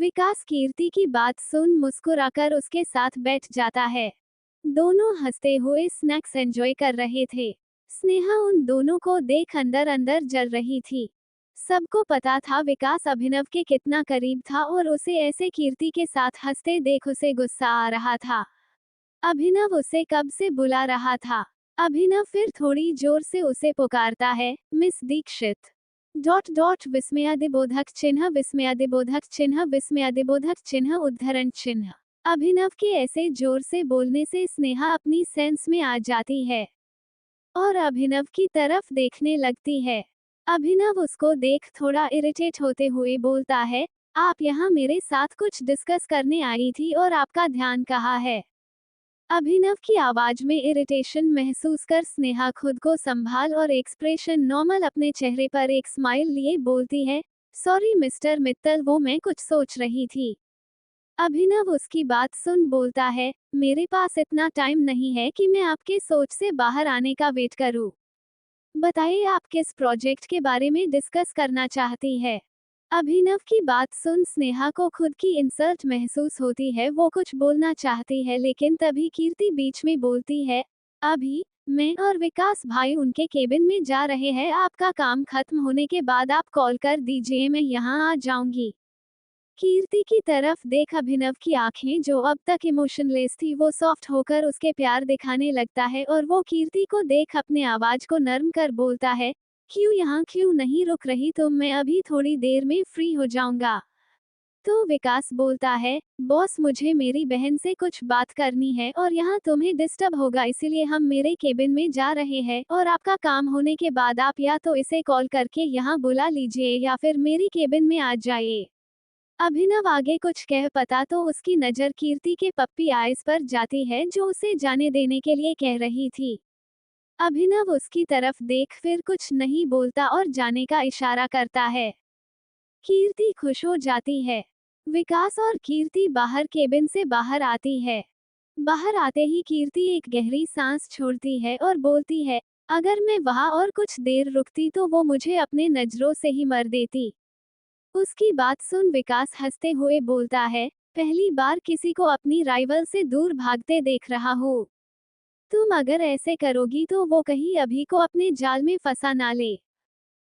विकास कीर्ति की बात सुन मुस्कुराकर उसके साथ बैठ जाता है। दोनों हंसते हुए स्नैक्स एंजॉय कर रहे थे। स्नेहा उन दोनों को देख अंदर अंदर जल रही थी। सबको पता था विकास अभिनव के कितना करीब था और उसे ऐसे कीर्ति के साथ हंसते देख उसे गुस्सा आ रहा था। अभिनव उसे कब से बुला रहा था। अभिनव फिर थोड़ी जोर से उसे पुकारता है, मिस दीक्षित। डॉट डॉट विस्मयादिबोधक चिन्ह विस्मयादिबोधक चिन्ह विस्मयादिबोधक चिन्ह उद्धरण चिन्ह। अभिनव के ऐसे जोर से बोलने से स्नेहा अपनी सेंस में आ जाती है और अभिनव की तरफ देखने लगती है। अभिनव उसको देख थोड़ा इरिटेट होते हुए बोलता है, आप यहाँ मेरे साथ कुछ डिस्कस करने आई थी और आपका ध्यान कहाँ है। अभिनव की आवाज में इरिटेशन महसूस कर स्नेहा खुद को संभाल और एक्सप्रेशन नॉर्मल अपने चेहरे पर एक स्माइल लिए बोलती है, सॉरी मिस्टर मित्तल, वो मैं कुछ सोच रही थी। अभिनव उसकी बात सुन बोलता है, मेरे पास इतना टाइम नहीं है कि मैं आपके सोच से बाहर आने का वेट करूं। बताइए आप किस प्रोजेक्ट के बारे में डिस्कस करना चाहती है। अभिनव की बात सुन स्नेहा को खुद की इंसल्ट महसूस होती है। वो कुछ बोलना चाहती है लेकिन तभी कीर्ति बीच में बोलती है, अभी मैं और विकास भाई उनके केबिन में जा रहे हैं, आपका काम खत्म होने के बाद आप कॉल कर दीजिए, मैं यहाँ आ जाऊंगी। कीर्ति की तरफ देख अभिनव की आंखें जो अब तक इमोशनलेस थी वो सॉफ्ट होकर उसके प्यार दिखाने लगता है और वो कीर्ति को देख अपने आवाज को नर्म कर बोलता है, क्यों नहीं रुक रही तुम, मैं अभी थोड़ी देर में फ्री हो जाऊंगा। तो विकास बोलता है, बॉस मुझे मेरी बहन से कुछ बात करनी है और यहाँ तुम्हें डिस्टर्ब होगा, इसीलिए हम मेरे केबिन में जा रहे हैं और आपका काम होने के बाद आप या तो इसे कॉल करके यहाँ बुला लीजिए या फिर मेरी केबिन में आ जाइए। अभिनव आगे कुछ कह पाता तो उसकी नजर कीर्ति के पप्पी आइज पर जाती है जो उसे जाने देने के लिए कह रही थी। अभिनव उसकी तरफ देख फिर कुछ नहीं बोलता और जाने का इशारा करता है। कीर्ति खुश हो जाती है। विकास और कीर्ति बाहर केबिन से बाहर आती है। बाहर आते ही कीर्ति एक गहरी सांस छोड़ती है और बोलती है, अगर मैं वहां और कुछ देर रुकती तो वो मुझे अपने नजरों से ही मर देती। उसकी बात सुन विकास हंसते हुए बोलता है, पहली बार किसी को अपनी राइवल से दूर भागते देख रहा हो। तुम अगर ऐसे करोगी तो वो कहीं अभी को अपने जाल में फंसा ना ले।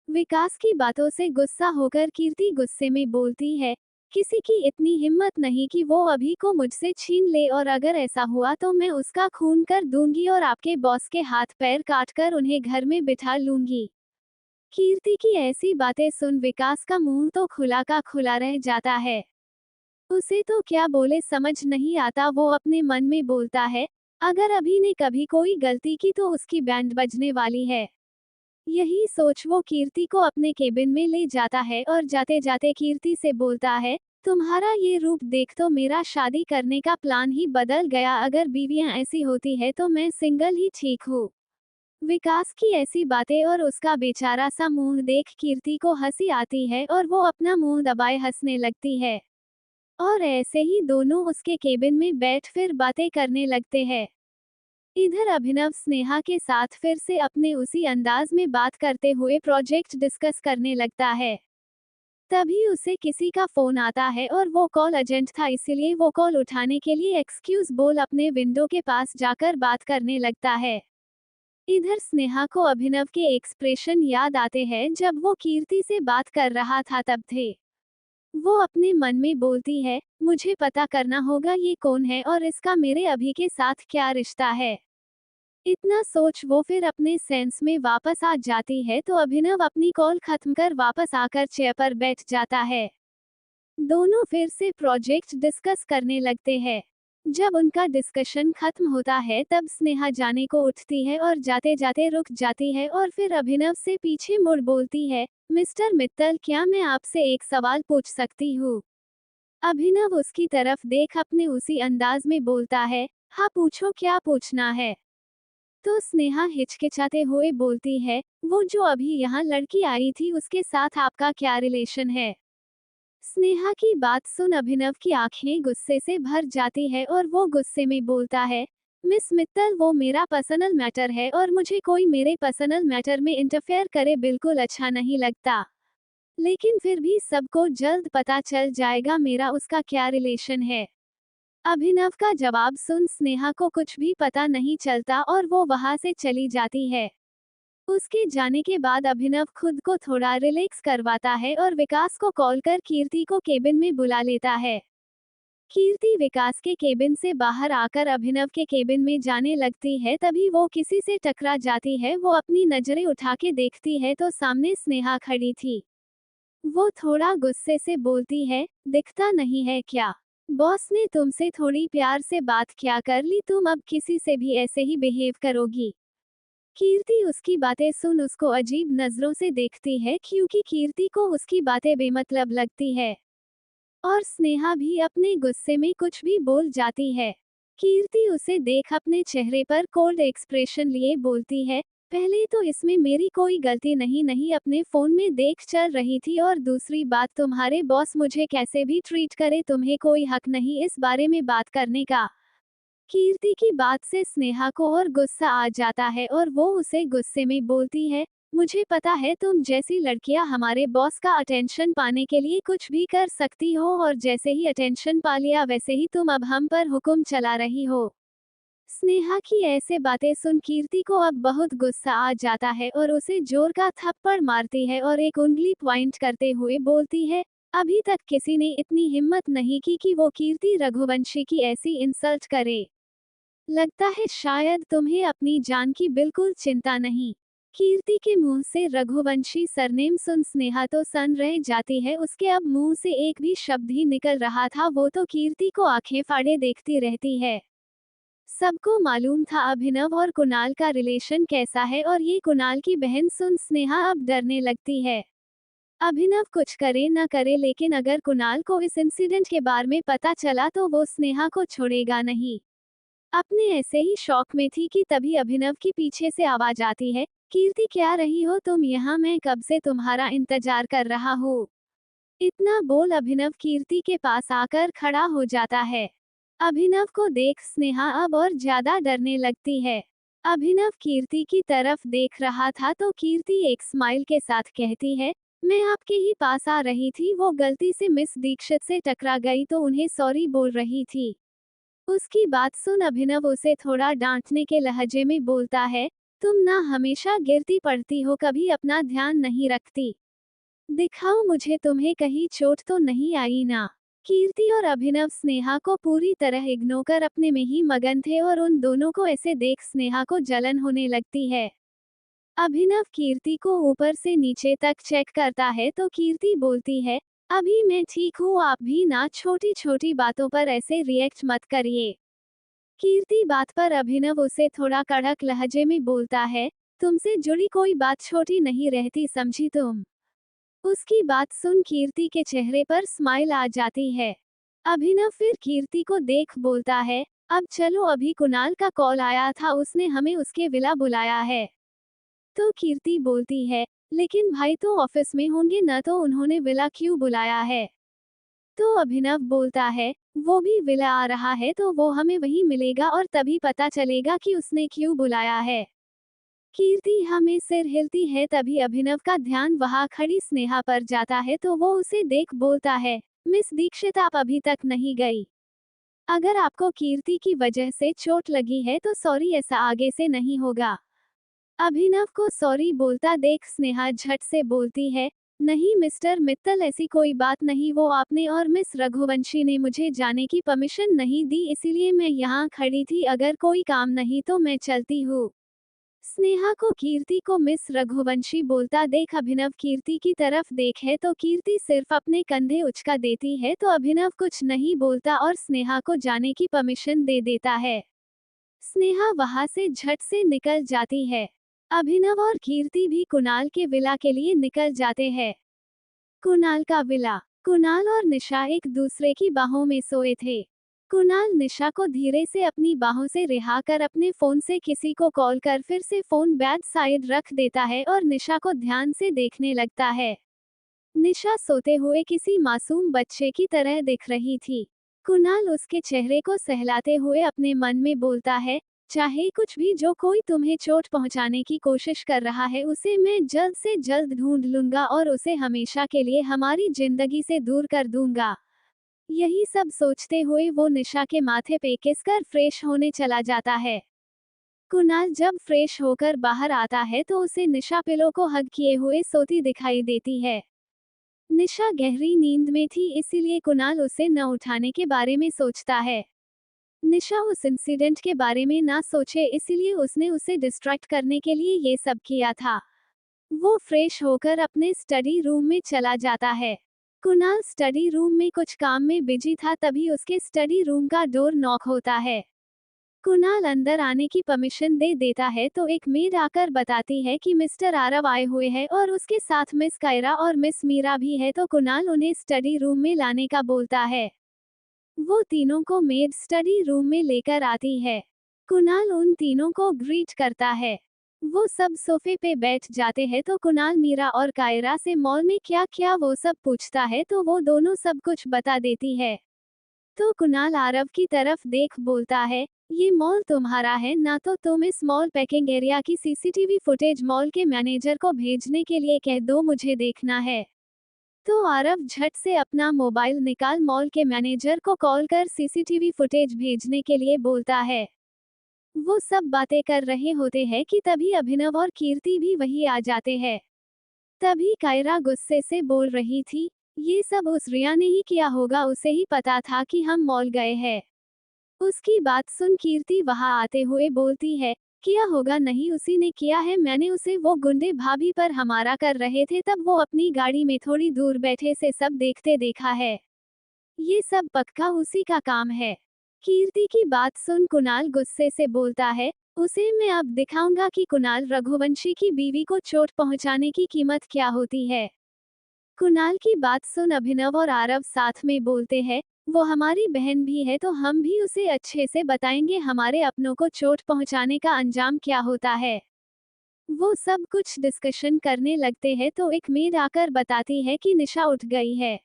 विकास की बातों से गुस्सा होकर कीर्ति गुस्से में बोलती है, किसी की इतनी हिम्मत नहीं कि वो अभी को मुझसे छीन ले, और अगर ऐसा हुआ तो मैं उसका खून कर दूंगी और आपके बॉस के हाथ पैर काटकर उन्हें घर में बिठा लूंगी। कीर्ति की ऐसी बातें सुन विकास का मुंह तो खुला का खुला रह जाता है। उसे तो क्या बोले समझ नहीं आता। वो अपने मन में बोलता है, अगर अभी ने कभी कोई गलती की तो उसकी बैंड बजने वाली है। यही सोच वो कीर्ति को अपने केबिन में ले जाता है और जाते जाते कीर्ति से बोलता है, तुम्हारा ये रूप देख तो मेरा शादी करने का प्लान ही बदल गया, अगर बीवियां ऐसी होती है तो मैं सिंगल ही ठीक हूँ। विकास की ऐसी बातें और उसका बेचारा सा मुंह देख कीर्ति को हंसी आती है और वो अपना मुंह दबाए हंसने लगती है। और ऐसे ही दोनों उसके केबिन में बैठ फिर बातें करने लगते हैं। इधर अभिनव स्नेहा के साथ फिर से अपने उसी अंदाज में बात करते हुए प्रोजेक्ट डिस्कस करने लगता है। तभी उसे किसी का फोन आता है और वो कॉल अर्जेंट था, इसीलिए वो कॉल उठाने के लिए एक्सक्यूज बोल अपने विंडो के पास जाकर बात करने लगता है। इधर स्नेहा को अभिनव के एक्सप्रेशन याद आते हैं जब वो कीर्ति से बात कर रहा था तब थे। वो अपने मन में बोलती है, मुझे पता करना होगा ये कौन है और इसका मेरे अभी के साथ क्या रिश्ता है। इतना सोच वो फिर अपने सेंस में वापस आ जाती है तो अभिनव अपनी कॉल खत्म कर वापस आकर चेयर पर बैठ जाता है। दोनों फिर से प्रोजेक्ट डिस्कस करने लगते हैं। जब उनका डिस्कशन खत्म होता है तब स्नेहा जाने को उठती है और जाते जाते रुक जाती है और फिर अभिनव से पीछे मुड़ बोलती है, मिस्टर मित्तल, क्या मैं आपसे एक सवाल पूछ सकती हूँ। अभिनव उसकी तरफ देख अपने उसी अंदाज में बोलता है, हाँ पूछो, क्या पूछना है। तो स्नेहा हिचकिचाते हुए बोलती है, वो जो अभी यहाँ लड़की आई थी उसके साथ आपका क्या रिलेशन है। स्नेहा की बात सुन अभिनव की आंखें गुस्से से भर जाती है और वो गुस्से में बोलता है, मिस मित्तल, वो मेरा पर्सनल मैटर है और मुझे कोई मेरे पर्सनल मैटर में इंटरफेयर करे बिल्कुल अच्छा नहीं लगता। लेकिन फिर भी सबको जल्द पता चल जाएगा मेरा उसका क्या रिलेशन है। अभिनव का जवाब सुन स्नेहा को कुछ भी पता नहीं चलता और वो वहां से चली जाती है। उसके जाने के बाद अभिनव खुद को थोड़ा रिलैक्स करवाता है और विकास को कॉल कर कीर्ति को केबिन में बुला लेता है। कीर्ति विकास के केबिन से बाहर आकर अभिनव के केबिन में जाने लगती है, तभी वो किसी से टकरा जाती है। वो अपनी नजरें उठा के देखती है तो सामने स्नेहा खड़ी थी। वो थोड़ा गुस्से से बोलती है, दिखता नहीं है क्या? बॉस ने तुमसे थोड़ी प्यार से बात क्या कर ली, तुम अब किसी से भी ऐसे ही बिहेव करोगी? कीर्ति उसकी बातें सुन उसको अजीब नजरों से देखती है, क्योंकि कीर्ति को उसकी बातें बेमतलब लगती है। और स्नेहा भी अपने गुस्से में कुछ भी बोल जाती है। कीर्ति उसे देख अपने चेहरे पर कोल्ड एक्सप्रेशन लिए बोलती है, पहले तो इसमें मेरी कोई गलती नहीं अपने फोन में देख चल रही थी, और दूसरी बात तुम्हारे बॉस मुझे कैसे भी ट्रीट करे, तुम्हें कोई हक नहीं इस बारे में बात करने का। कीर्ति की बात से स्नेहा को और गुस्सा आ जाता है और वो उसे गुस्से में बोलती है, मुझे पता है तुम जैसी लड़कियां हमारे बॉस का अटेंशन पाने के लिए कुछ भी कर सकती हो, और जैसे ही अटेंशन पा लिया वैसे ही तुम अब हम पर हुक्म चला रही हो। स्नेहा की ऐसे बातें सुन कीर्ति को अब बहुत गुस्सा आ जाता है और उसे जोर का थप्पड़ मारती है और एक उंगली पॉइंट करते हुए बोलती है, अभी तक किसी ने इतनी हिम्मत नहीं की कि वो कीर्ति रघुवंशी की ऐसी इंसल्ट करे। लगता है शायद तुम्हें अपनी जान की बिल्कुल चिंता नहीं। कीर्ति के मुंह से रघुवंशी सरनेम सुन स्नेहा तो सन रह जाती है, उसके अब मुंह से एक भी शब्द ही निकल रहा था, वो तो कीर्ति को आंखें फाड़े देखती रहती है। सबको मालूम था अभिनव और कुणाल का रिलेशन कैसा है, और ये कुणाल की बहन सुन स्नेहा अब डरने लगती है। अभिनव कुछ करे न करे, लेकिन अगर कुणाल को इस इंसिडेंट के बारे में पता चला तो वो स्नेहा को छोड़ेगा नहीं। अपने ऐसे ही शौक में थी कि तभी अभिनव की पीछे से आवाज आती है, कीर्ति क्या रही हो तुम यहाँ, मैं कब से तुम्हारा इंतजार कर रहा हूँ। इतना बोल अभिनव कीर्ति के पास आकर खड़ा हो जाता है। अभिनव को देख स्नेहा अब और ज्यादा डरने लगती है। अभिनव कीर्ति की तरफ देख रहा था तो कीर्ति एक स्माइल के साथ कहती है, मैं आपके ही पास आ रही थी, वो गलती से मिस दीक्षित से टकरा गई तो उन्हें सॉरी बोल रही थी। उसकी बात सुन अभिनव उसे थोड़ा डांटने के लहजे में बोलता है, तुम ना हमेशा गिरती पड़ती हो, कभी अपना ध्यान नहीं रखती। दिखाओ मुझे तुम्हें कहीं चोट तो नहीं आई ना। कीर्ति और अभिनव स्नेहा को पूरी तरह इग्नोर कर अपने में ही मगन थे और उन दोनों को ऐसे देख स्नेहा को जलन होने लगती है। अभिनव कीर्ति को ऊपर से नीचे तक चेक करता है तो कीर्ति बोलती है, अभी मैं ठीक हूँ, आप भी ना छोटी छोटी बातों पर ऐसे रिएक्ट मत करिए। कीर्ति बात पर अभिनव उसे थोड़ा कड़क लहजे में बोलता है, तुमसे जुड़ी कोई बात छोटी नहीं रहती, समझी तुम। उसकी बात सुन कीर्ति के चेहरे पर स्माइल आ जाती है। अभिनव फिर कीर्ति को देख बोलता है, अब चलो, अभी कुणाल का कॉल आया था, उसने हमें उसके विला बुलाया है। तो कीर्ति बोलती है, लेकिन भाई तो ऑफिस में होंगे न, तो उन्होंने विला क्यों बुलाया है? तो अभिनव बोलता है, वो भी विला आ रहा है तो वो हमें वहीं मिलेगा और तभी पता चलेगा कि उसने क्यों बुलाया है। कीर्ति हमें सिर हिलती है, तभी अभिनव का ध्यान वहां खड़ी स्नेहा पर जाता है तो वो उसे देख बोलता है, मिस दीक्षित आप अभी तक नहीं गई। अगर आपको कीर्ति की वजह से चोट लगी है तो सॉरी, ऐसा आगे से नहीं होगा। अभिनव को सॉरी बोलता देख स्नेहा झट से बोलती है, नहीं मिस्टर मित्तल, ऐसी कोई बात नहीं, वो आपने और मिस रघुवंशी ने मुझे जाने की परमिशन नहीं दी, इसीलिए मैं यहाँ खड़ी थी, अगर कोई काम नहीं तो मैं चलती हूँ। स्नेहा को कीर्ति को मिस रघुवंशी बोलता देख अभिनव कीर्ति की तरफ देखे तो कीर्ति सिर्फ अपने कंधे उचका देती है, तो अभिनव कुछ नहीं बोलता और स्नेहा को जाने की परमिशन दे देता है। स्नेहा वहां से झट से निकल जाती है। अभिनव और कीर्ति भी कुणाल के विला के लिए निकल जाते हैं। कुणाल का विला। कुणाल और निशा एक दूसरे की बाहों में सोए थे। कुणाल निशा को धीरे से अपनी बाहों से रिहा कर अपने फोन से किसी को कॉल कर फिर से फोन बेड साइड रख देता है और निशा को ध्यान से देखने लगता है। निशा सोते हुए किसी मासूम बच्चे की तरह दिख रही थी। कुणाल उसके चेहरे को सहलाते हुए अपने मन में बोलता है, चाहे कुछ भी जो कोई तुम्हें चोट पहुंचाने की कोशिश कर रहा है उसे मैं जल्द से जल्द ढूंढ लूंगा और उसे हमेशा के लिए हमारी जिंदगी से दूर कर दूंगा। यही सब सोचते हुए वो निशा के माथे पे किस कर फ्रेश होने चला जाता है। कुणाल जब फ्रेश होकर बाहर आता है तो उसे निशा पिलो को हग किए हुए सोती दिखाई देती है। निशा गहरी नींद में थी इसीलिए कुणाल उसे न उठाने के बारे में सोचता है। निशा उस इंसिडेंट के बारे में ना सोचे इसलिए उसने उसे डिस्ट्रैक्ट करने के लिए ये सब किया था। वो फ्रेश होकर अपने स्टडी रूम में चला जाता है। कुणाल स्टडी रूम में कुछ काम में बिजी था तभी उसके स्टडी रूम का डोर नॉक होता है। कुणाल अंदर आने की परमिशन दे देता है तो एक मेड आकर बताती है कि मिस्टर आरव आए हुए हैं और उसके साथ मिस कायरा और मिस मीरा भी है तो कुणाल उन्हें स्टडी रूम में लाने का बोलता है। वो तीनों को मेड स्टडी रूम में लेकर आती है। कुणाल उन तीनों को ग्रीट करता है। वो सब सोफे पे बैठ जाते हैं तो कुणाल मीरा और कायरा से मॉल में क्या क्या वो सब पूछता है तो वो दोनों सब कुछ बता देती है। तो कुणाल आरव की तरफ देख बोलता है, ये मॉल तुम्हारा है ना तो तुम इस मॉल पैकिंग एरिया की सीसीटीवी फुटेज मॉल के मैनेजर को भेजने के लिए कह दो मुझे देखना है। तो आरव झट से अपना मोबाइल निकाल मॉल के मैनेजर को कॉल कर सीसीटीवी फुटेज भेजने के लिए बोलता है। वो सब बातें कर रहे होते हैं कि तभी अभिनव और कीर्ति भी वही आ जाते हैं। तभी कायरा गुस्से से बोल रही थी, ये सब उस रिया ने ही किया होगा उसे ही पता था कि हम मॉल गए हैं। उसकी बात सुन कीर्ति वहां आते हुए बोलती है, किया होगा नहीं उसी ने किया है मैंने उसे वो गुंडे भाभी पर हमारा कर रहे थे तब वो अपनी गाड़ी में थोड़ी दूर बैठे से सब देखते देखा है। ये सब पक्का उसी का काम है। कीर्ति की बात सुन कुणाल गुस्से से बोलता है, उसे मैं अब दिखाऊंगा कि कुणाल रघुवंशी की बीवी को चोट पहुंचाने की कीमत क्या होती है। कुणाल की बात सुन अभिनव और आरव साथ में बोलते हैं, वो हमारी बहन भी है तो हम भी उसे अच्छे से बताएंगे हमारे अपनों को चोट पहुंचाने का अंजाम क्या होता है। वो सब कुछ डिस्कशन करने लगते हैं तो एक मेड आकर बताती है कि निशा उठ गई है।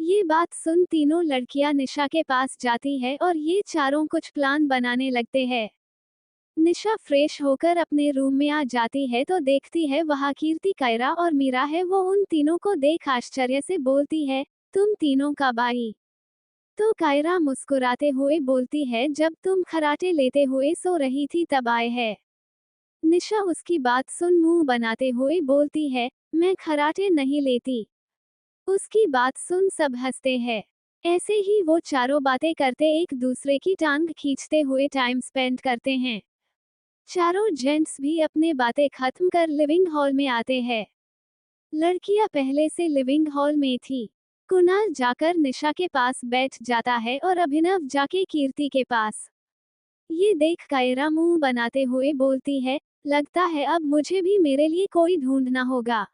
ये बात सुन तीनों लड़कियां निशा के पास जाती है और ये चारों कुछ प्लान बनाने लगते हैं। निशा फ्रेश होकर अपने रूम में आ जाती है तो देखती है वहाँ कीर्ति कायरा और मीरा है। वो उन तीनों को देख आश्चर्य से बोलती है, तुम तीनों कब आई? तो कायरा मुस्कुराते हुए बोलती है, जब तुम खराटे लेते हुए सो रही थी तब आए हैं। निशा उसकी बात सुन मुंह बनाते हुए बोलती है, मैं खराटे नहीं लेती। उसकी बात सुन सब हंसते हैं। ऐसे ही वो चारों बातें करते एक दूसरे की टांग खींचते हुए टाइम स्पेंड करते हैं। चारों जेंट्स भी अपने बातें खत्म कर लिविंग हॉल में आते हैं। लड़कियां पहले से लिविंग हॉल में थी। कुणाल जाकर निशा के पास बैठ जाता है और अभिनव जाके कीर्ति के पास। ये देख कायरा मुंह बनाते हुए बोलती है, लगता है अब मुझे भी मेरे लिए कोई ढूंढना होगा।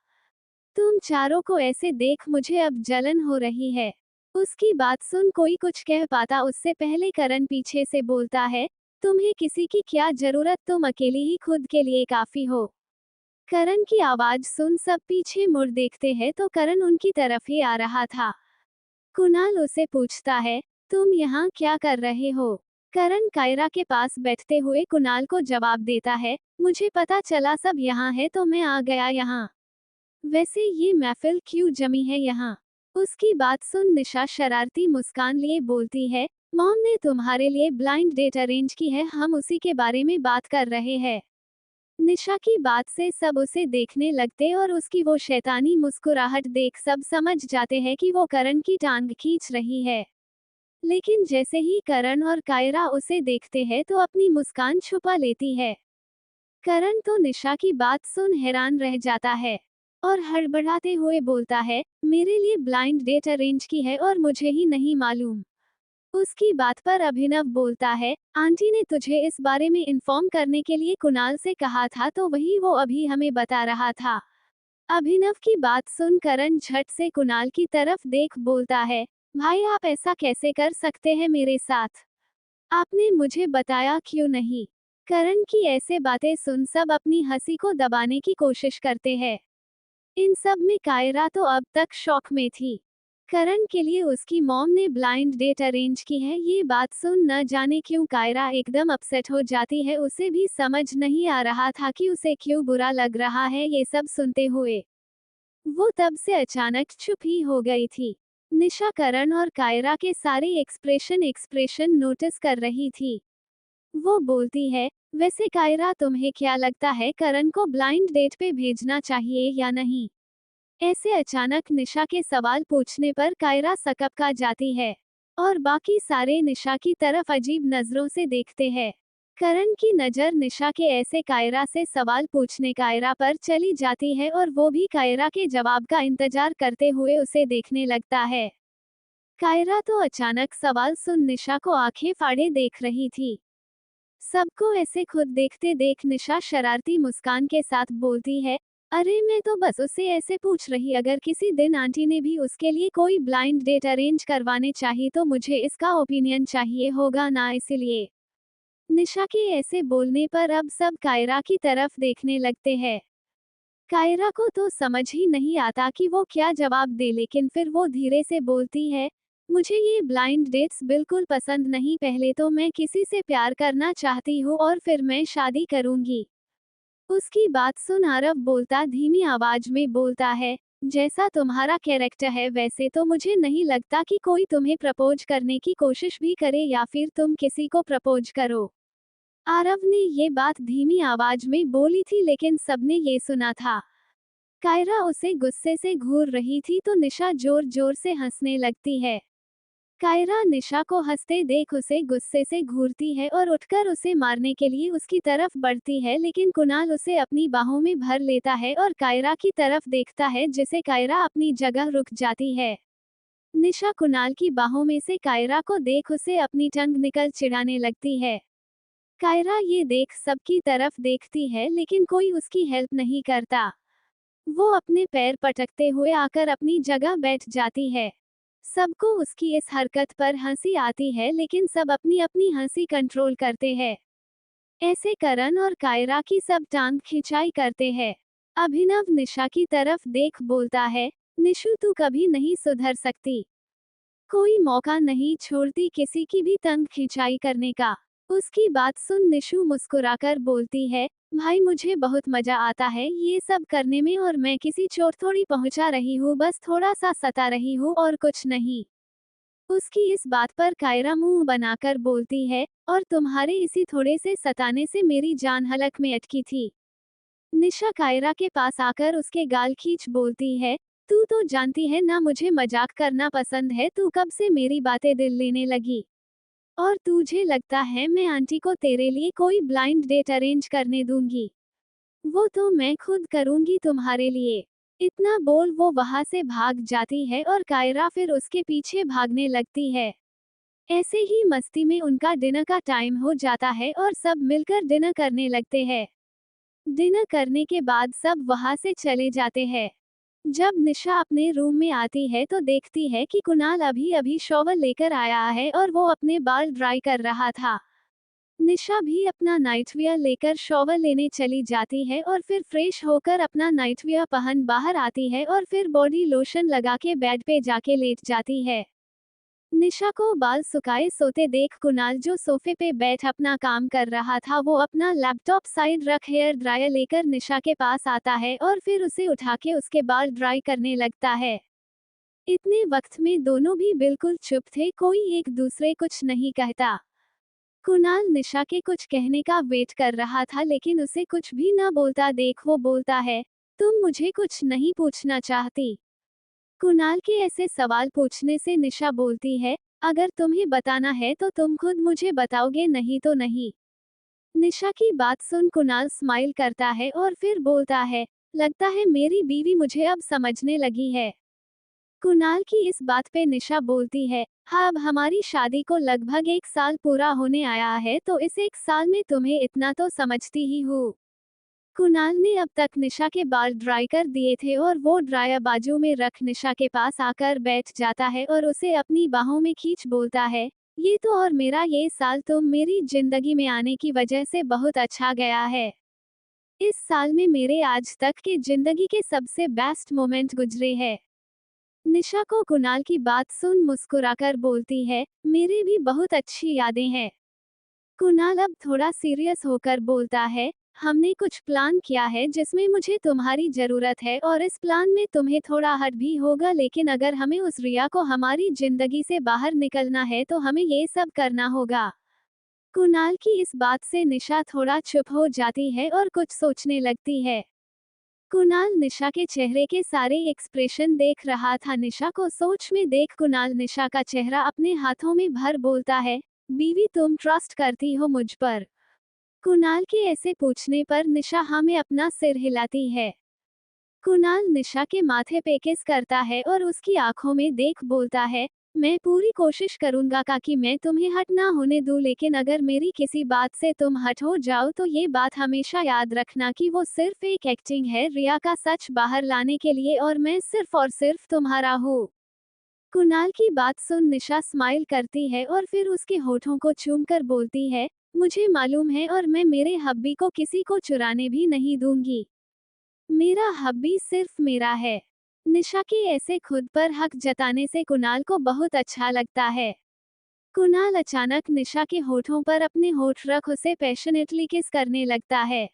तुम चारों को ऐसे देख मुझे अब जलन हो रही है। उसकी बात सुन कोई कुछ कह पाता उससे पहले करण पीछे से बोलता है, तुम्हें किसी की क्या जरूरत, तुम अकेली ही खुद के लिए काफी हो। करण की आवाज सुन सब पीछे मुड़ देखते हैं तो करण उनकी तरफ ही आ रहा था। कुणाल उसे पूछता है, तुम यहाँ क्या कर रहे हो? करण कायरा के पास बैठते हुए कुणाल को जवाब देता है, मुझे पता चला सब यहाँ है तो मैं आ गया यहाँ। वैसे ये महफिल क्यों जमी है यहाँ? उसकी बात सुन निशा शरारती मुस्कान लिए बोलती है, मॉम ने तुम्हारे लिए ब्लाइंड डेट अरेंज की है, हम उसी के बारे में बात कर रहे हैं। निशा की बात से सब उसे देखने लगते और उसकी वो शैतानी मुस्कुराहट देख सब समझ जाते हैं कि वो करण की टांग खींच रही है। लेकिन जैसे ही करण और कायरा उसे देखते हैं तो अपनी मुस्कान छुपा लेती है। करण तो निशा की बात सुन हैरान रह जाता है और हड़बड़ाते हुए बोलता है, मेरे लिए ब्लाइंड डेट अरेंज की है और मुझे ही नहीं मालूम। उसकी बात पर अभिनव बोलता है, आंटी ने तुझे इस बारे में इन्फॉर्म करने के लिए कुणाल से कहा था तो वही वो अभी हमें बता रहा था। अभिनव की बात सुन करण झट से कुणाल की तरफ देख बोलता है, भाई आप ऐसा कैसे कर सकते हैं मेरे साथ? आपने मुझे बताया क्यों नहीं? करण की ऐसे बातें सुन सब अपनी हंसी को दबाने की कोशिश करते हैं। इन सब में कायरा तो अब तक शॉक में थी। करण के लिए उसकी मॉम ने ब्लाइंड डेट अरेंज की है। ये बात सुन न जाने क्यों कायरा एकदम अपसेट हो जाती है। उसे भी समझ नहीं आ रहा था कि उसे क्यों बुरा लग रहा है ये सब सुनते हुए। वो तब से अचानक चुप ही हो गई थी। निशा करण और कायरा के सारे एक्सप्रेशन नोटिस कर रही थी। वो बोलती है, वैसे कायरा तुम्हें क्या लगता है करण को ब्लाइंड डेट पे भेजना चाहिए या नहीं? ऐसे अचानक निशा के सवाल पूछने पर कायरा सकपका जाती है और बाकी सारे निशा की तरफ अजीब नजरों से देखते हैं। करण की नजर निशा के ऐसे कायरा से सवाल पूछने कायरा पर चली जाती है और वो भी कायरा के जवाब का इंतजार करते हुए उसे देखने लगता है। कायरा तो अचानक सवाल सुन निशा को आंखें फाड़े देख रही थी। सबको ऐसे खुद देखते देख निशा शरारती मुस्कान के साथ बोलती है, अरे मैं तो बस उसे ऐसे पूछ रही, अगर किसी दिन आंटी ने भी उसके लिए कोई ब्लाइंड डेट अरेंज करवाने चाहिए तो मुझे इसका ओपिनियन चाहिए होगा ना, इसलिए। निशा के ऐसे बोलने पर अब सब कायरा की तरफ देखने लगते हैं। कायरा को तो समझ ही नहीं आता कि वो क्या जवाब दे, लेकिन फिर वो धीरे से बोलती है, मुझे ये ब्लाइंड डेट्स बिल्कुल पसंद नहीं। पहले तो मैं किसी से प्यार करना चाहती हूँ और फिर मैं शादी करूंगी। उसकी बात सुन आरव बोलता धीमी आवाज में बोलता है, जैसा तुम्हारा कैरेक्टर है वैसे तो मुझे नहीं लगता कि कोई तुम्हें प्रपोज करने की कोशिश भी करे या फिर तुम किसी को प्रपोज करो। आरव ने ये बात धीमी आवाज में बोली थी लेकिन सबने ये सुना था। कायरा उसे गुस्से से घूर रही थी तो निशा जोर जोर से हंसने लगती है। कायरा निशा को हंसते देख उसे गुस्से से घूरती है और उठकर उसे मारने के लिए उसकी तरफ बढ़ती है, लेकिन कुणाल उसे अपनी बाहों में भर लेता है और कायरा की तरफ देखता है जिसे कायरा अपनी जगह रुक जाती है। निशा कुणाल की बाहों में से कायरा को देख उसे अपनी टंग निकल चिढ़ाने लगती है। कायरा ये देख सबकी तरफ देखती है लेकिन कोई उसकी हेल्प नहीं करता। वो अपने पैर पटकते हुए आकर अपनी जगह बैठ जाती है। सबको उसकी इस हरकत पर हंसी आती है लेकिन सब अपनी अपनी हंसी कंट्रोल करते हैं। ऐसे करण और कायरा की सब टांग खिंचाई करते हैं। अभिनव निशा की तरफ देख बोलता है, निशु तू कभी नहीं सुधर सकती। कोई मौका नहीं छोड़ती किसी की भी तंग खिंचाई करने का। उसकी बात सुन निशु मुस्कुराकर बोलती है, भाई मुझे बहुत मजा आता है ये सब करने में और मैं किसी चोट थोड़ी पहुंचा रही हूँ, बस थोड़ा सा सता रही हूँ और कुछ नहीं। उसकी इस बात पर कायरा मुंह बनाकर बोलती है, और तुम्हारे इसी थोड़े से सताने से मेरी जान हलक में अटकी थी। निशा कायरा के पास आकर उसके गाल खींच बोलती है, तू तो जानती है ना मुझे मजाक करना पसंद है, तू कब से मेरी बातें दिल लेने लगी? और तुझे लगता है मैं आंटी को तेरे लिए कोई ब्लाइंड डेट अरेंज करने दूंगी? वो तो मैं खुद करूंगी तुम्हारे लिए। इतना बोल वो वहां से भाग जाती है और कायरा फिर उसके पीछे भागने लगती है। ऐसे ही मस्ती में उनका डिनर का टाइम हो जाता है और सब मिलकर डिनर करने लगते हैं। डिनर करने के बाद सब वहां से चले जाते हैं। जब निशा अपने रूम में आती है तो देखती है कि कुणाल अभी अभी शॉवर लेकर आया है और वो अपने बाल ड्राई कर रहा था। निशा भी अपना नाइटवियर लेकर शॉवर लेने चली जाती है और फिर फ्रेश होकर अपना नाइटवियर पहन बाहर आती है और फिर बॉडी लोशन लगा के बेड पे जाके लेट जाती है। निशा को बाल सुखाए सोते देख कुणाल जो सोफे पे बैठ अपना काम कर रहा था वो अपना लैपटॉप साइड रख हेयर ड्रायर लेकर निशा के पास आता है और फिर उसे उठा के उसके बाल ड्राई करने लगता है। इतने वक्त में दोनों भी बिल्कुल चुप थे, कोई एक दूसरे कुछ नहीं कहता। कुणाल निशा के कुछ कहने का वेट कर रहा था लेकिन उसे कुछ भी ना बोलता देख वो बोलता है, तुम मुझे कुछ नहीं पूछना चाहती? कुणाल के ऐसे सवाल पूछने से निशा बोलती है, अगर तुम्हें बताना है तो तुम खुद मुझे बताओगे, नहीं तो नहीं। निशा की बात सुन कुणाल स्माइल करता है और फिर बोलता है, लगता है मेरी बीवी मुझे अब समझने लगी है। कुणाल की इस बात पे निशा बोलती है, हाँ अब हमारी शादी को लगभग 1 साल पूरा होने आया है तो इस 1 साल में तुम्हें इतना तो समझती ही हूँ। कुणाल ने अब तक निशा के बाल ड्राई कर दिए थे और वो ड्रायर बाजू में रख निशा के पास आकर बैठ जाता है और उसे अपनी बाहों में खींच बोलता है, ये तो और मेरा ये साल तुम मेरी जिंदगी में आने की वजह से बहुत अच्छा गया है। इस साल में मेरे आज तक के जिंदगी के सबसे बेस्ट मोमेंट गुजरे हैं। निशा को कुणाल की बात सुन मुस्कुराकर बोलती है, मेरी भी बहुत अच्छी यादें हैं। कुणाल अब थोड़ा सीरियस होकर बोलता है, हमने कुछ प्लान किया है जिसमें मुझे तुम्हारी जरूरत है और इस प्लान में तुम्हें थोड़ा हट भी होगा, लेकिन अगर हमें उस रिया को हमारी जिंदगी से बाहर निकलना है तो हमें ये सब करना होगा। कुणाल की इस बात से निशा थोड़ा चुप हो जाती है और कुछ सोचने लगती है। कुणाल निशा के चेहरे के सारे एक्सप्रेशन देख रहा था। निशा को सोच में देख कुणाल निशा का चेहरा अपने हाथों में भर बोलता है, बीवी तुम ट्रस्ट करती हो मुझ पर। कुणाल के ऐसे पूछने पर निशा हाँ में अपना सिर हिलाती है। कुणाल निशा के माथे पे किस करता है और उसकी आंखों में देख बोलता है, मैं पूरी कोशिश करूंगा कि मैं तुम्हें हट ना होने दूं, लेकिन अगर मेरी किसी बात से तुम हट हो जाओ तो ये बात हमेशा याद रखना कि वो सिर्फ एक एक्टिंग है रिया का सच बाहर लाने के लिए, और मैं सिर्फ और सिर्फ तुम्हारा हूँ। कुणाल की बात सुन निशा स्माइल करती है और फिर उसके होठों को चूमकर बोलती है, मुझे मालूम है और मैं मेरे हब्बी को किसी को चुराने भी नहीं दूंगी। मेरा हब्बी सिर्फ मेरा है। निशा के ऐसे खुद पर हक जताने से कुणाल को बहुत अच्छा लगता है। कुणाल अचानक निशा के होठों पर अपने होठ रख उसे पैशनेटली किस करने लगता है।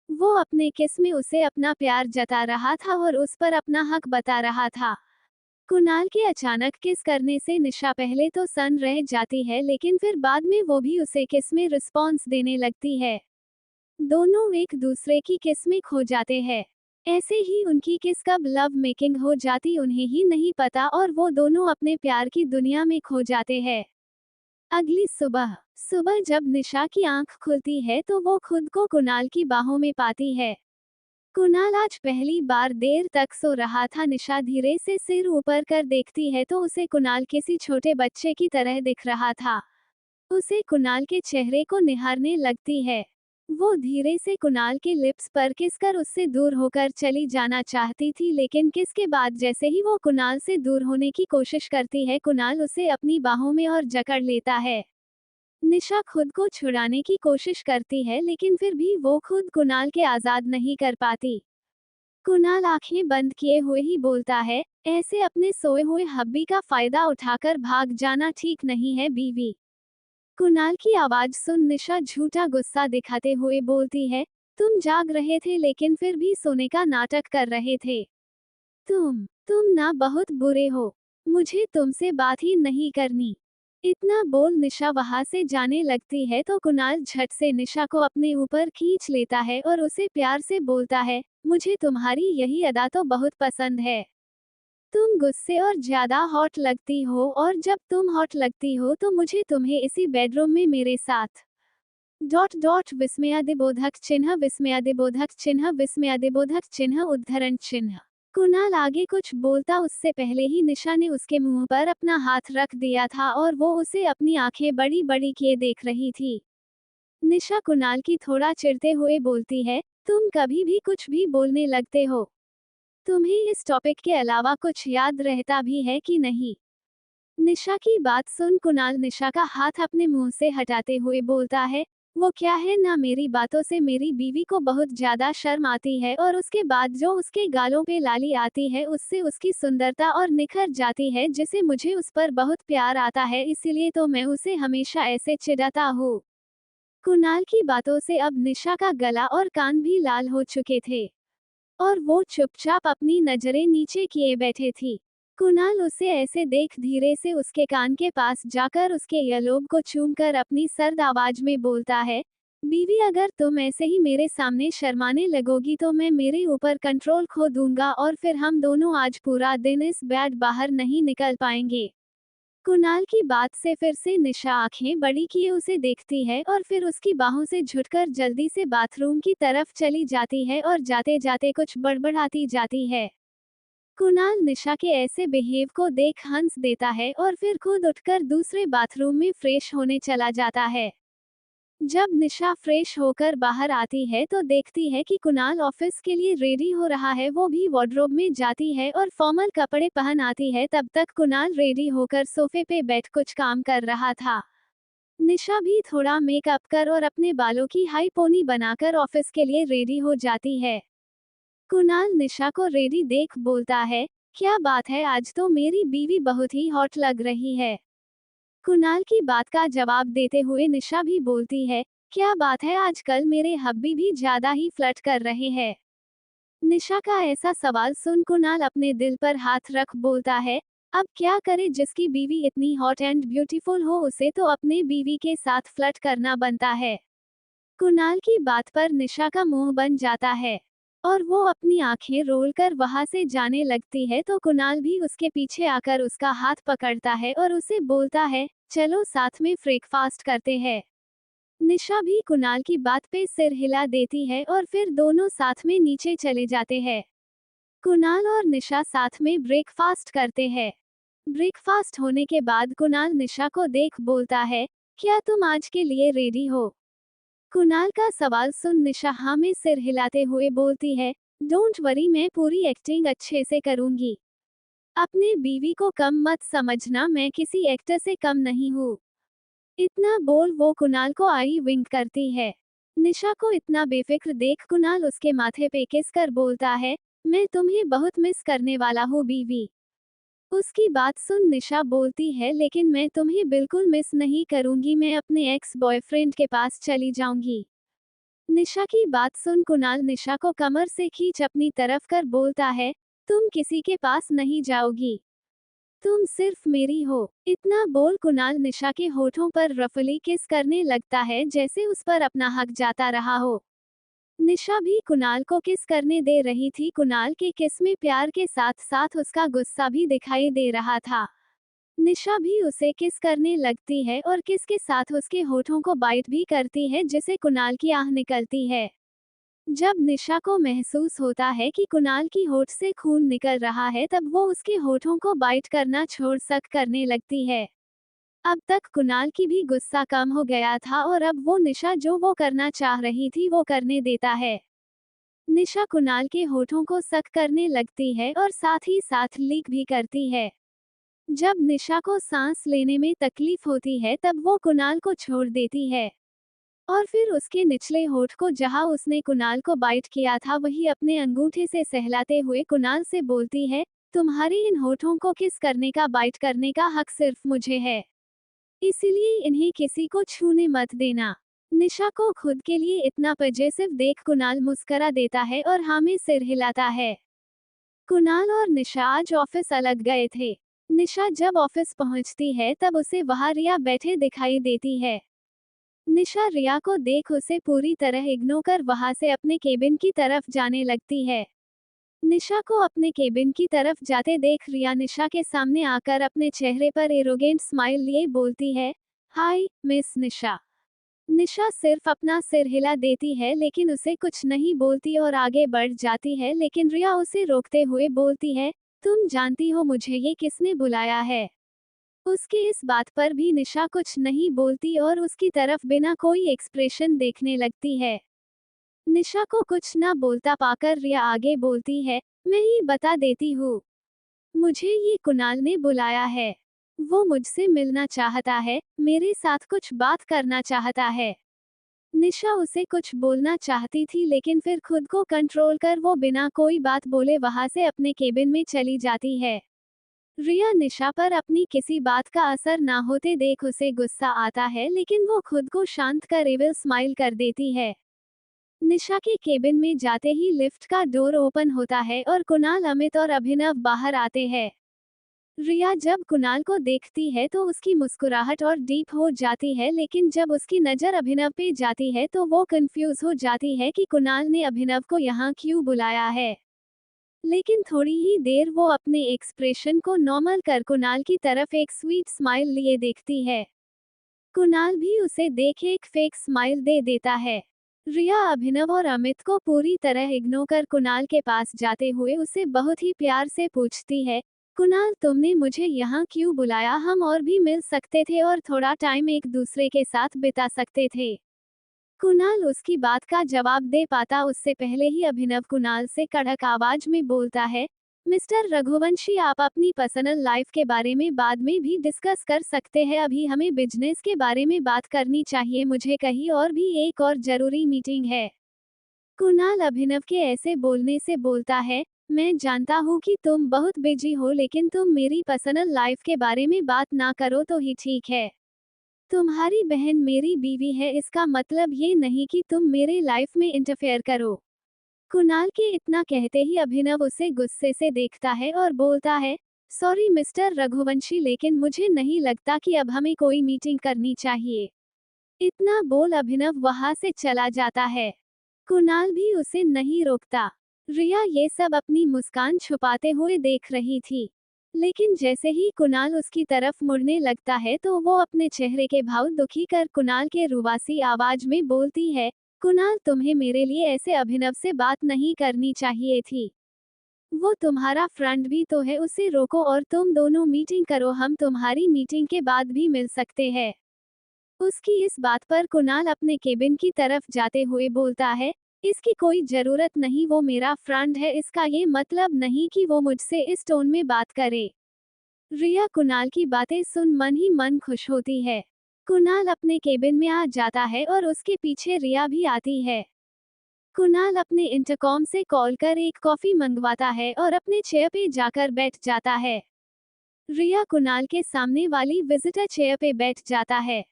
वो अपने किस में उसे अपना प्यार जता रहा था और उस पर अपना हक बता रहा था। कुणाल के अचानक किस करने से निशा पहले तो सन रह जाती है, लेकिन फिर बाद में वो भी उसे किस में रिस्पॉन्स देने लगती है। दोनों एक दूसरे की किस में खो जाते हैं। ऐसे ही उनकी किस कब लव मेकिंग हो जाती उन्हें ही नहीं पता और वो दोनों अपने प्यार की दुनिया में खो जाते हैं। अगली सुबह सुबह जब निशा की आंख खुलती है तो वो खुद को कुणाल की बाहों में पाती है। कुणाल आज पहली बार देर तक सो रहा था। निशा धीरे से सिर ऊपर कर देखती है तो उसे कुणाल किसी छोटे बच्चे की तरह दिख रहा था। उसे कुणाल के चेहरे को निहारने लगती है। वो धीरे से कुणाल के लिप्स पर किस कर उससे दूर होकर चली जाना चाहती थी, लेकिन किस के बाद जैसे ही वो कुणाल से दूर होने की कोशिश करती है कुणाल उसे अपनी बाहों में और जकड़ लेता है। निशा खुद को छुड़ाने की कोशिश करती है, लेकिन फिर भी वो खुद कुणाल के आजाद नहीं कर पाती। कुणाल आंखें बंद किए हुए ही बोलता है, ऐसे अपने सोए हुए हब्बी का फायदा उठाकर भाग जाना ठीक नहीं है बीवी। कुणाल की आवाज सुन निशा झूठा गुस्सा दिखाते हुए बोलती है, तुम जाग रहे थे लेकिन फिर भी सोने का नाटक कर रहे थे। तुम ना बहुत बुरे हो। मुझे तुमसे बात ही नहीं करनी। इतना बोल निशा वहां से जाने लगती है तो कुणाल झट से निशा को अपने ऊपर खींच लेता है और उसे प्यार से बोलता है, मुझे तुम्हारी यही अदा तो बहुत पसंद है। तुम गुस्से और ज्यादा हॉट लगती हो और जब तुम हॉट लगती हो तो मुझे तुम्हें इसी बेडरूम में मेरे साथ डॉट डॉट विस्मयादिबोधक चिन्ह विस्मयादिबोधक चिन्ह विस्मयादिबोधक चिन्ह उद्धरण चिन्ह। कुणाल आगे कुछ बोलता उससे पहले ही निशा ने उसके मुंह पर अपना हाथ रख दिया था और वो उसे अपनी आंखें बड़ी बड़ी किए देख रही थी। निशा कुणाल की थोड़ा चिढ़ते हुए बोलती है, तुम कभी भी कुछ भी बोलने लगते हो। तुम्हें इस टॉपिक के अलावा कुछ याद रहता भी है कि नहीं? निशा की बात सुन कुणाल निशा का हाथ अपने मुंह से हटाते हुए बोलता है, वो क्या है ना, मेरी बातों से मेरी बीवी को बहुत ज्यादा शर्म आती है और उसके बाद जो उसके गालों पे लाली आती है उससे उसकी सुंदरता और निखर जाती है, जिसे मुझे उस पर बहुत प्यार आता है, इसीलिए तो मैं उसे हमेशा ऐसे चिढ़ाता हूँ। कुणाल की बातों से अब निशा का गला और कान भी लाल हो चुके थे और वो चुपचाप अपनी नजरें नीचे किए बैठे थी। कुणाल उसे ऐसे देख धीरे से उसके कान के पास जाकर उसके ईयरलोब को चूमकर अपनी सर्द आवाज में बोलता है, बीवी अगर तुम ऐसे ही मेरे सामने शर्माने लगोगी तो मैं मेरे ऊपर कंट्रोल खो दूंगा और फिर हम दोनों आज पूरा दिन इस बेड बाहर नहीं निकल पाएंगे। कुणाल की बात से फिर से निशा आंखें बड़ी किए उसे देखती है और फिर उसकी बाहों से झुककर जल्दी से बाथरूम की तरफ चली जाती है और जाते जाते कुछ बड़बड़ाती जाती है। कुणाल निशा के ऐसे बिहेव को देख हंस देता है और फिर खुद उठकर दूसरे बाथरूम में फ्रेश होने चला जाता है। जब निशा फ्रेश होकर बाहर आती है तो देखती है कि कुणाल ऑफिस के लिए रेडी हो रहा है। वो भी वार्डरोब में जाती है और फॉर्मल कपड़े पहन आती है। तब तक कुणाल रेडी होकर सोफे पे बैठ कुछ काम कर रहा था। निशा भी थोड़ा मेकअप कर और अपने बालों की हाई पोनी बनाकर ऑफिस के लिए रेडी हो जाती है। कुणाल निशा को रेडी देख बोलता है, क्या बात है, आज तो मेरी बीवी बहुत ही हॉट लग रही है। कुणाल की बात का जवाब देते हुए निशा भी बोलती है, क्या बात है, आजकल मेरे हब्बी भी ज्यादा ही फ्लर्ट कर रहे हैं। निशा का ऐसा सवाल सुन कुणाल अपने दिल पर हाथ रख बोलता है, अब क्या करे, जिसकी बीवी इतनी हॉट एंड ब्यूटीफुल हो उसे तो अपने बीवी के साथ फ्लर्ट करना बनता है। कुणाल की बात पर निशा का मुंह बन जाता है और वो अपनी आंखें रोल कर वहां से जाने लगती है, तो कुणाल भी उसके पीछे आकर उसका हाथ पकड़ता है और उसे बोलता है, चलो साथ में ब्रेकफास्ट करते हैं। निशा भी कुणाल की बात पे सिर हिला देती है और फिर दोनों साथ में नीचे चले जाते हैं। कुणाल और निशा साथ में ब्रेकफास्ट करते हैं। ब्रेकफास्ट होने के बाद कुणाल निशा को देख बोलता है, क्या तुम आज के लिए रेडी हो? कुणाल का सवाल सुन निशा हाँ में सिर हिलाते हुए बोलती है, डोंट वरी, मैं पूरी एक्टिंग अच्छे से करूंगी। अपने बीवी को कम मत समझना, मैं किसी एक्टर से कम नहीं हूँ। इतना बोल वो कुणाल को आई विंक करती है। निशा को इतना बेफिक्र देख कुणाल उसके माथे पे किस कर बोलता है, मैं तुम्हें बहुत मिस करने वाला हूँ बीवी। उसकी बात सुन निशा बोलती है, लेकिन मैं तुम्हें बिल्कुल मिस नहीं करूंगी, मैं अपने एक्स बॉयफ्रेंड के पास चली जाऊंगी। निशा की बात सुन कुणाल निशा को कमर से खींच अपनी तरफ कर बोलता है, तुम किसी के पास नहीं जाओगी, तुम सिर्फ मेरी हो। इतना बोल कुणाल निशा के होठों पर रफली किस करने लगता है, जैसे उस पर अपना हक जाता रहा हो। निशा भी कुणाल को किस करने दे रही थी। कुणाल के किस में प्यार के साथ साथ उसका गुस्सा भी दिखाई दे रहा था। निशा भी उसे किस करने लगती है और किस के साथ उसके होठों को बाइट भी करती है, जिसे कुणाल की आह निकलती है। जब निशा को महसूस होता है कि कुणाल की होठ से खून निकल रहा है, तब वो उसके होठों को बाइट करना छोड़ सक करने लगती है। अब तक कुणाल की भी गुस्सा कम हो गया था और अब वो निशा जो वो करना चाह रही थी वो करने देता है। निशा कुणाल के होठों को सक करने लगती है और साथ ही साथ लीक भी करती है। जब निशा को सांस लेने में तकलीफ होती है तब वो कुणाल को छोड़ देती है और फिर उसके निचले होठ को जहां उसने कुणाल को बाइट किया था वही अपने अंगूठे से सहलाते हुए कुणाल से बोलती है, तुम्हारी इन होठों को किस करने का, बाइट करने का हक सिर्फ मुझे है, इसलिए इन्हें किसी को छूने मत देना। निशा को खुद के लिए इतना पजेसिव देख कुणाल मुस्करा देता है और हाँ में सिर हिलाता है। कुणाल और निशा आज ऑफिस अलग गए थे। निशा जब ऑफिस पहुंचती है तब उसे वहां रिया बैठे दिखाई देती है। निशा रिया को देख उसे पूरी तरह इग्नोर कर वहां से अपने केबिन की तरफ जाने लगती है। निशा को अपने केबिन की तरफ जाते देख रिया निशा के सामने आकर अपने चेहरे पर एरोगेंट स्माइल लिए बोलती है, हाय मिस निशा। निशा सिर्फ अपना सिर हिला देती है लेकिन उसे कुछ नहीं बोलती और आगे बढ़ जाती है, लेकिन रिया उसे रोकते हुए बोलती है, तुम जानती हो मुझे ये किसने बुलाया है? उसके इस बात पर भी निशा कुछ नहीं बोलती और उसकी तरफ बिना कोई एक्सप्रेशन देखने लगती है। निशा को कुछ ना बोलता पाकर रिया आगे बोलती है, मैं ही बता देती हूँ, मुझे ये कुणाल ने बुलाया है। वो मुझसे मिलना चाहता है, मेरे साथ कुछ बात करना चाहता है। निशा उसे कुछ बोलना चाहती थी लेकिन फिर खुद को कंट्रोल कर वो बिना कोई बात बोले वहां से अपने केबिन में चली जाती है। रिया निशा पर अपनी किसी बात का असर ना होते देख उसे गुस्सा आता है, लेकिन वो खुद को शांत कर एविल स्माइल कर देती है। निशा के केबिन में जाते ही लिफ्ट का डोर ओपन होता है और कुणाल, अमित और अभिनव बाहर आते हैं। रिया जब कुणाल को देखती है तो उसकी मुस्कुराहट और डीप हो जाती है, लेकिन जब उसकी नज़र अभिनव पे जाती है तो वो कंफ्यूज हो जाती है कि कुणाल ने अभिनव को यहाँ क्यों बुलाया है। लेकिन थोड़ी ही देर वो अपने एक्सप्रेशन को नॉर्मल कर कुणाल की तरफ एक स्वीट स्माइल लिए देखती है। कुणाल भी उसे देख एक फेक स्माइल दे देता है। रिया अभिनव और अमित को पूरी तरह इग्नोर कर कुणाल के पास जाते हुए उसे बहुत ही प्यार से पूछती है, कुणाल तुमने मुझे यहाँ क्यों बुलाया? हम और भी मिल सकते थे और थोड़ा टाइम एक दूसरे के साथ बिता सकते थे। कुणाल उसकी बात का जवाब दे पाता उससे पहले ही अभिनव कुणाल से कड़क आवाज में बोलता है, मिस्टर रघुवंशी, आप अपनी पर्सनल लाइफ के बारे में बाद में भी डिस्कस कर सकते हैं, अभी हमें बिजनेस के बारे में बात करनी चाहिए, मुझे कहीं और भी एक और जरूरी मीटिंग है। कुणाल अभिनव के ऐसे बोलने से बोलता है, मैं जानता हूँ कि तुम बहुत बिजी हो, लेकिन तुम मेरी पर्सनल लाइफ के बारे में बात ना करो तो ही ठीक है। तुम्हारी बहन मेरी बीवी है, इसका मतलब ये नहीं कि तुम मेरे लाइफ में इंटरफेयर करो। कुणाल के इतना कहते ही अभिनव उसे गुस्से से देखता है और बोलता है, सॉरी मिस्टर रघुवंशी, लेकिन मुझे नहीं लगता कि अब हमें कोई मीटिंग करनी चाहिए। इतना बोल अभिनव वहां से चला जाता है। कुणाल भी उसे नहीं रोकता। रिया ये सब अपनी मुस्कान छुपाते हुए देख रही थी, लेकिन जैसे ही कुणाल उसकी तरफ मुड़ने लगता है तो वो अपने चेहरे के भाव दुखी कर कुणाल के रुबासी आवाज में बोलती है, कुणाल तुम्हें मेरे लिए ऐसे अभिनव से बात नहीं करनी चाहिए थी। वो तुम्हारा फ्रेंड भी तो है, उसे रोको और तुम दोनों मीटिंग करो, हम तुम्हारी मीटिंग के बाद भी मिल सकते हैं। उसकी इस बात पर कुणाल अपने केबिन की तरफ जाते हुए बोलता है, इसकी कोई जरूरत नहीं, वो मेरा फ्रेंड है, इसका ये मतलब नहीं कि वो मुझसे इस टोन में बात करे। रिया कुणाल की बातें सुन मन ही मन खुश होती है। कुणाल अपने केबिन में आ जाता है और उसके पीछे रिया भी आती है। कुणाल अपने इंटरकॉम से कॉल कर एक कॉफी मंगवाता है और अपने चेयर पे जाकर बैठ जाता है। रिया कुणाल के सामने वाली विजिटर चेयर पे बैठ जाता है।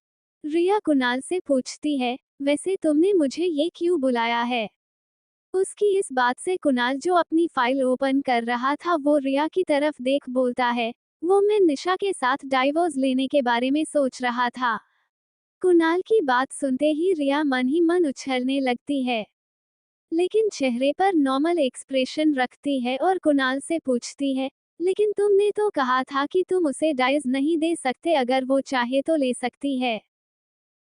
रिया कुणाल से पूछती है, वैसे तुमने मुझे ये क्यों बुलाया है? उसकी इस बात से कुणाल जो अपनी फाइल ओपन कर रहा था वो रिया की तरफ देख बोलता है, वो मैं निशा के साथ डाइवोर्स लेने के बारे में सोच रहा था। कुणाल की बात सुनते ही रिया मन ही मन उछलने लगती है, लेकिन चेहरे पर नॉर्मल एक्सप्रेशन रखती है और कुणाल से पूछती है, लेकिन तुमने तो कहा था कि तुम उसे डाइवोर्स नहीं दे सकते, अगर वो चाहे तो ले सकती है।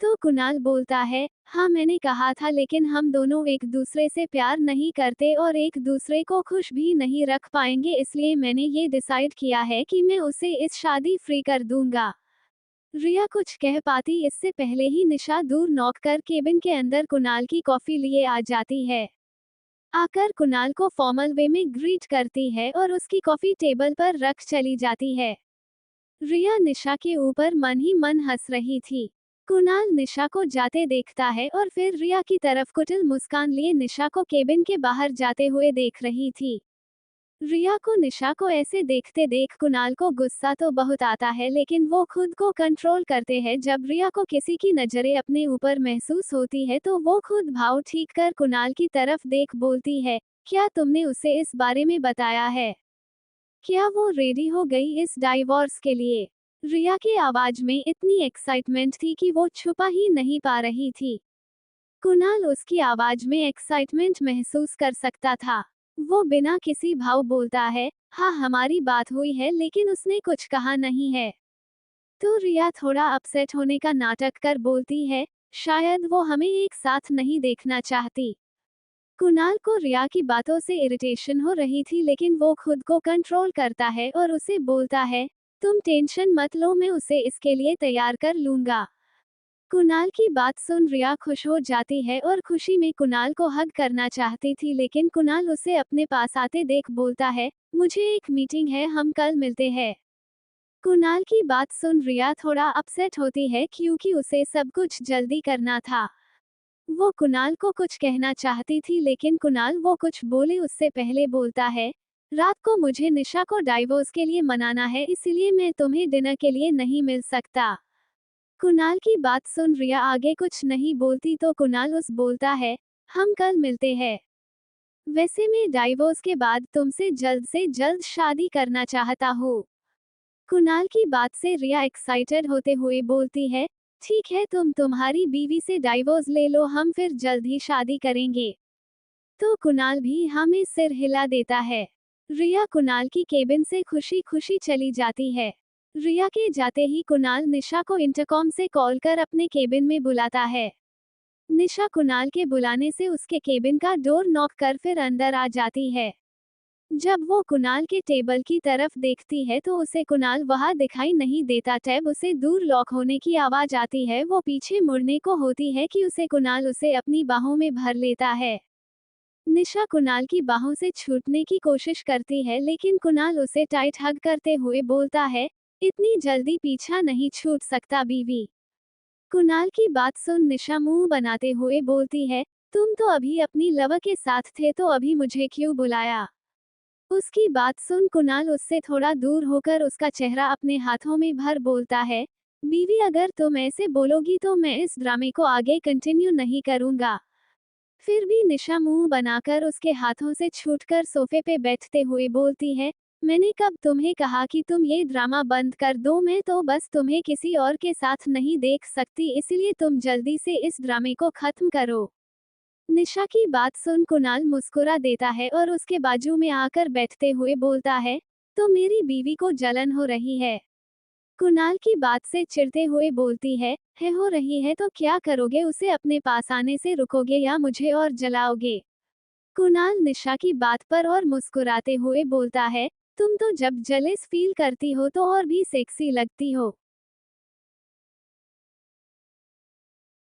तो कुणाल बोलता है, हाँ मैंने कहा था, लेकिन हम दोनों एक दूसरे से प्यार नहीं करते और एक दूसरे को खुश भी नहीं रख पाएंगे, इसलिए मैंने ये डिसाइड किया है कि मैं उसे इस शादी फ्री कर दूंगा। रिया कुछ कह पाती इससे पहले ही निशा दूर नॉक कर केबिन के अंदर कुणाल की कॉफी लिए आ जाती है। आकर कुणाल को फॉर्मल वे में ग्रीट करती है और उसकी कॉफी टेबल पर रख चली जाती है। रिया निशा के ऊपर मन ही मन हंस रही थी। कुणाल निशा को जाते देखता है और फिर रिया की तरफ कुटिल मुस्कान लिए निशा को केबिन के बाहर जाते हुए देख रही थी। रिया को निशा को ऐसे देखते देख कुणाल को गुस्सा तो बहुत आता है, लेकिन वो खुद को कंट्रोल करते हैं। जब रिया को किसी की नजरें अपने ऊपर महसूस होती है तो वो खुद भाव ठीक कर कुणाल की तरफ देख बोलती है, क्या तुमने उसे इस बारे में बताया है? क्या वो रेडी हो गई इस डाइवोर्स के लिए? रिया की आवाज में इतनी एक्साइटमेंट थी कि वो छुपा ही नहीं पा रही थी। कुणाल उसकी आवाज में एक्साइटमेंट महसूस कर सकता था। वो बिना किसी भाव बोलता है, हाँ हमारी बात हुई है, लेकिन उसने कुछ कहा नहीं है। तो रिया थोड़ा अपसेट होने का नाटक कर बोलती है, शायद वो हमें एक साथ नहीं देखना चाहती। कुणाल को रिया की बातों से इरिटेशन हो रही थी, लेकिन वो खुद को कंट्रोल करता है और उसे बोलता है, तुम टेंशन मत लो, मैं उसे इसके लिए तैयार कर लूंगा। कुणाल की बात सुन रिया खुश हो जाती है और खुशी में कुणाल को हग करना चाहती थी, लेकिन कुणाल उसे अपने पास आते देख बोलता है, मुझे एक मीटिंग है, हम कल मिलते हैं। कुणाल की बात सुन रिया थोड़ा अपसेट होती है क्योंकि उसे सब कुछ जल्दी करना था। वो कुणाल को कुछ कहना चाहती थी, लेकिन कुणाल वो कुछ बोले उससे पहले बोलता है, रात को मुझे निशा को डाइवोर्स के लिए मनाना है, इसलिए मैं तुम्हें डिनर के लिए नहीं मिल सकता। कुणाल की बात सुन रिया आगे कुछ नहीं बोलती तो कुणाल उस बोलता है, हम कल मिलते हैं। वैसे मैं डाइवोर्स के बाद तुमसे जल्द से जल्द शादी करना चाहता हूँ। कुणाल की बात से रिया एक्साइटेड होते हुए बोलती है, ठीक है, तुम तुम्हारी बीवी से डाइवोर्स ले लो, हम फिर जल्द ही शादी करेंगे। तो कुणाल भी हमें सिर हिला देता है। रिया कुणाल की केबिन से खुशी खुशी चली जाती है। रिया के जाते ही कुणाल निशा को इंटरकॉम से कॉल कर अपने केबिन में बुलाता है। निशा कुणाल के बुलाने से उसके केबिन का डोर नॉक कर फिर अंदर आ जाती है। जब वो कुणाल के टेबल की तरफ देखती है तो उसे कुणाल वहां दिखाई नहीं देता। टैब उसे दूर लॉक होने की आवाज आती है, वो पीछे मुड़ने को होती है कि उसे कुणाल उसे अपनी बाहों में भर लेता है। निशा कुणाल की बाहों से छूटने की कोशिश करती है, लेकिन कुणाल उसे टाइट हग करते हुए बोलता है, इतनी जल्दी पीछा नहीं छूट सकता बीवी। कुणाल की बात सुन निशा मुंह बनाते हुए बोलती है, तुम तो अभी अपनी लवर के साथ थे, तो अभी मुझे क्यों बुलाया? उसकी बात सुन कुणाल उससे थोड़ा दूर होकर उसका चेहरा अपने हाथों में भर बोलता है, बीवी अगर तुम ऐसे बोलोगी तो मैं इस ड्रामे को आगे कंटिन्यू नहीं करूंगा। फिर भी निशा मुंह बनाकर उसके हाथों से छूटकर सोफे पे बैठते हुए बोलती है, मैंने कब तुम्हें कहा कि तुम ये ड्रामा बंद कर दो, मैं तो बस तुम्हें किसी और के साथ नहीं देख सकती, इसलिए तुम जल्दी से इस ड्रामे को खत्म करो। निशा की बात सुन कुणाल मुस्कुरा देता है और उसके बाजू में आकर बैठते हुए बोलता है, तो मेरी बीवी को जलन हो रही है। कुणाल की बात से चिढ़ते हुए बोलती है हो रही है तो क्या करोगे, उसे अपने पास आने से रुकोगे या मुझे और जलाओगे? कुणाल निशा की बात पर और मुस्कुराते हुए बोलता है, तुम तो जब जेलस फील करती हो तो और भी सेक्सी लगती हो।